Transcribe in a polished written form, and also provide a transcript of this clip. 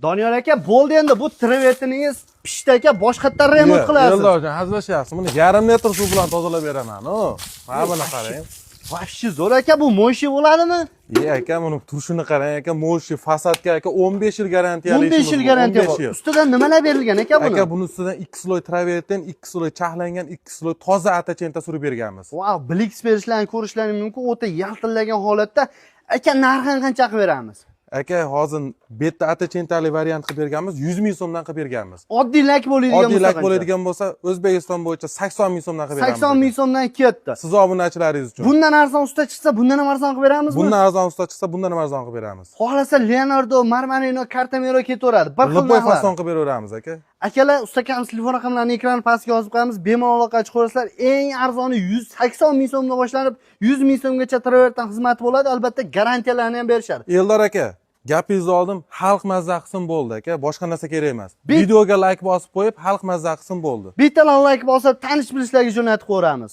Doniyor aka, bo'ldi endi bu travertiningiz pishdi aka, boshqatdan remont qilasiz. Eldorjon, hazillashyapsiz. Buni yarim litr suv bilan tozalab beraman. Mana buni qarang. Vashchi zo'r aka, bu mo'shi bo'ladimi? Aka, buni turishini qarang aka, mo'shi fasadga aka 15 yil garantiyali. 15 yil garantiya bor. Ustidan nimalar berilgan aka buni? Aka, buni ustidan 2 sloy travertin, 2 sloy chaqlangan, 2 sloy toza atachenta surib berganmiz. Wow, blix berishlarini ko'rishlaring mumkin. O'ta yaltillagan holatda. Aka, narxini qancha qilib beramiz? Aka, hozir betta atachentali variant qilib berganmiz, 100 ming so'mdan qilib berganmiz. Oddiy lak bo'ladigan bo'lsa. Oddiy lak bo'ladigan bo'lsa, O'zbekiston bo'yicha 80 ming so'mdan qilib beramiz. 80 ming so'mdan ketdi. Siz obunachilaringiz uchun. Bundan arzon usta chiqsa, bundan ham arzon qilib beramizmi? Bundan arzon usta chiqsa, bundan ham arzon qilib beramiz. Xohlasa Leonardo, Marmarino, Cartamero ketaveradi. Bir xil Любой narxlar. fason qilib beraveramiz aka. Akalar, ustakamiz telefon raqamlarini ekran pastiga yozib qo'yamiz. Bemalol aloqa chiqaverasizlar. Eng arzoni 180 ming so'mdan boshlanib, 100 ming so'mgacha travertin xizmati bo'ladi. Albatta, garantiyalarni ham berishadi. Eldor aka, gapingizni oldim, xalq mazza qilsin bo'ldi aka, boshqa narsa kerak emas. Videoga like bosib qo'yib, xalq mazza qilsin bo'ldi. Bittadan like bosib, tanish bilishlarga jo'natib qo'yamiz.